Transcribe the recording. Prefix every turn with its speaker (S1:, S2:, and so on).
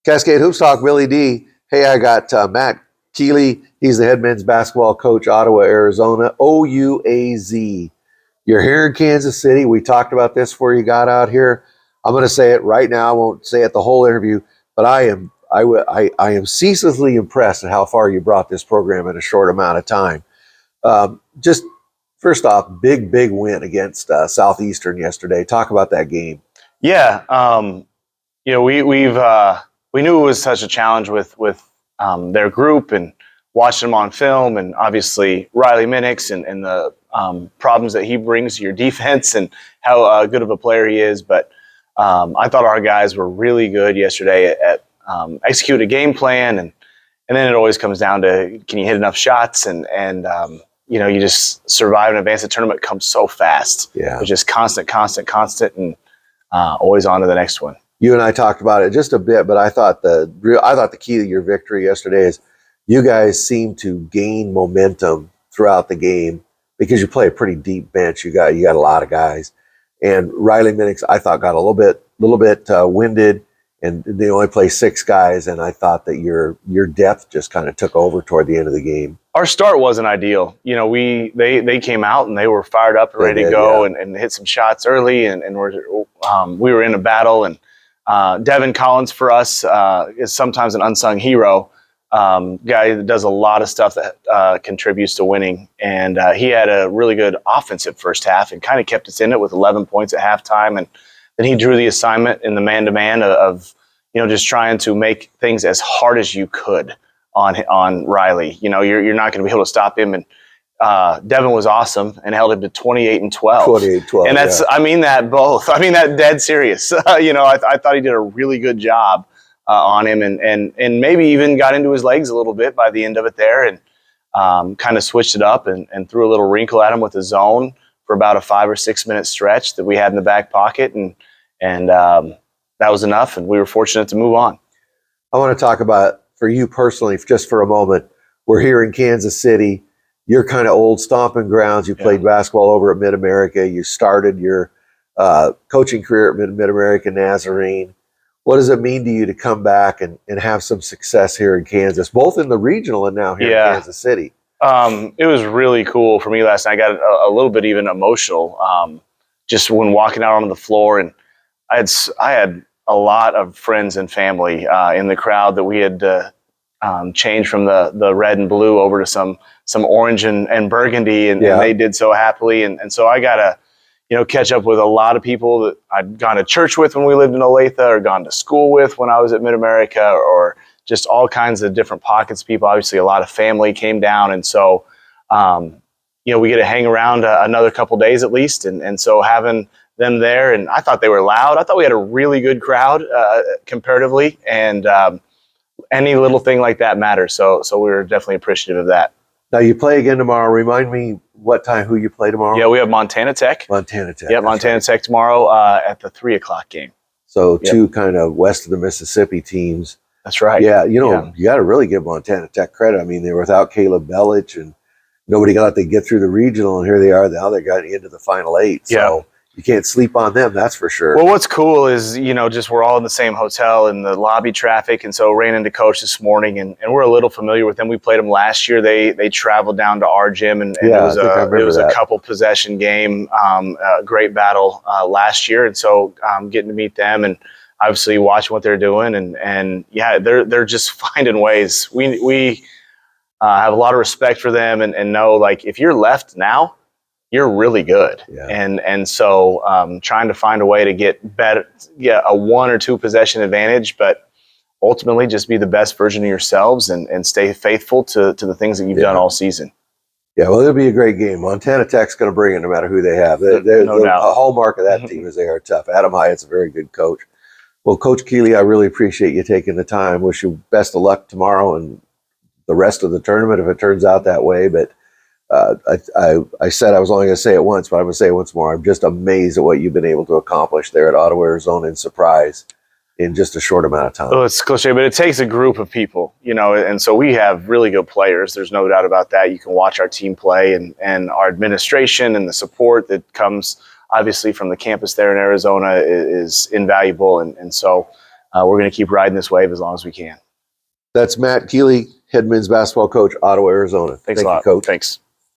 S1: Cascade Hoops Talk, Willie D. Hey, I got Matt Keeley. He's the head men's basketball coach, Ottawa, Arizona, OUAZ. You're here in Kansas City. We talked about this before you got out here. I'm going to say it right now. I won't say it the whole interview, but I am ceaselessly impressed at how far you brought this program in a short amount of time. Just first off, big win against Southeastern yesterday. Talk about that game.
S2: Yeah, we knew it was such a challenge with their group and watching them on film, and obviously Riley Minix and the problems that he brings to your defense and how good of a player he is. But I thought our guys were really good yesterday at execute a game plan, and then it always comes down to, can you hit enough shots, and you just survive and advance. The tournament comes so fast.
S1: Yeah,
S2: it's just constant, and always on to the next one.
S1: You and I talked about it just a bit, but I thought the key to your victory yesterday is you guys seem to gain momentum throughout the game because you play a pretty deep bench. You got a lot of guys, and Riley Minix I thought got a little bit winded, and they only play 6 guys, and I thought that your depth just kind of took over toward the end of the game.
S2: Our start wasn't ideal. They came out and they were fired up and ready to go, yeah, and hit some shots early, and we were in a battle. And Devin Collins for us is sometimes an unsung hero, guy that does a lot of stuff that contributes to winning. And he had a really good offensive first half and kind of kept us in it with 11 points at halftime. And then he drew the assignment in the man-to-man of just trying to make things as hard as you could on Riley. You're not going to be able to stop him. And Devin was awesome and held him to 28 and 12.
S1: 28-12.
S2: And that's, yeah. I mean that both. I mean that dead serious. I thought he did a really good job on him, and maybe even got into his legs a little bit by the end of it there, and kind of switched it up and threw a little wrinkle at him with the zone for about a 5 or 6 minute stretch that we had in the back pocket. And that was enough, and we were fortunate to move on.
S1: I want to talk about, for you personally, just for a moment, we're here in Kansas City. You're kind of old stomping grounds. You played basketball over at Mid-America. You started your coaching career at Mid-America Nazarene. What does it mean to you to come back and have some success here in Kansas, both in the regional and now here in Kansas City?
S2: It was really cool for me last night. I got a little bit even emotional just when walking out on the floor, and I had a lot of friends and family in the crowd that we had changed from the red and blue over to some orange and burgundy, and they did so happily. And so I got to, catch up with a lot of people that I'd gone to church with when we lived in Olathe, or gone to school with when I was at Mid-America, or just all kinds of different pockets of people. Obviously, a lot of family came down. And so, we get to hang around another couple days at least. And so having them there, and I thought they were loud. I thought we had a really good crowd comparatively, and any little thing like that matters. So we were definitely appreciative of that.
S1: Now you play again tomorrow. Remind me what time, who you play tomorrow?
S2: Yeah, we have Montana Tech. Yeah, Montana Tech tomorrow at the 3 o'clock game.
S1: So 2 kind of west of the Mississippi teams.
S2: That's right.
S1: Yeah, you got to really give Montana Tech credit. I mean, they were without Caleb Bellich, and nobody thought they'd get through the regional, and here they are. Now they got into the Final 8. So you can't sleep on them, that's for sure.
S2: Well, what's cool is, just we're all in the same hotel in the lobby traffic. And so ran into Coach this morning, and we're a little familiar with them. We played them last year. They traveled down to our gym, and it was a couple possession game, a great battle last year. And so getting to meet them and obviously watching what they're doing, and they're just finding ways. We have a lot of respect for them, and know, like, if you're left now, you're really good. Yeah. And so trying to find a way to get better, a 1 or 2 possession advantage, but ultimately just be the best version of yourselves and stay faithful to the things that you've done all season.
S1: Yeah, well, it'll be a great game. Montana Tech's going to bring it no matter who they have. They're no doubt. A hallmark of that team is they are tough. Adam Hyatt's a very good coach. Well, Coach Keeley, I really appreciate you taking the time. Wish you best of luck tomorrow and the rest of the tournament if it turns out that way. But I said I was only going to say it once, but I'm going to say it once more. I'm just amazed at what you've been able to accomplish there at Ottawa, Arizona in Surprise in just a short amount of time.
S2: Well, it's cliche, but it takes a group of people, and so we have really good players. There's no doubt about that. You can watch our team play, and our administration and the support that comes obviously from the campus there in Arizona is invaluable. And so we're going to keep riding this wave as long as we can.
S1: That's Matt Keeley, head men's basketball coach, Ottawa, Arizona.
S2: Thanks a
S1: Thank
S2: lot,
S1: you, Coach.
S2: Thanks.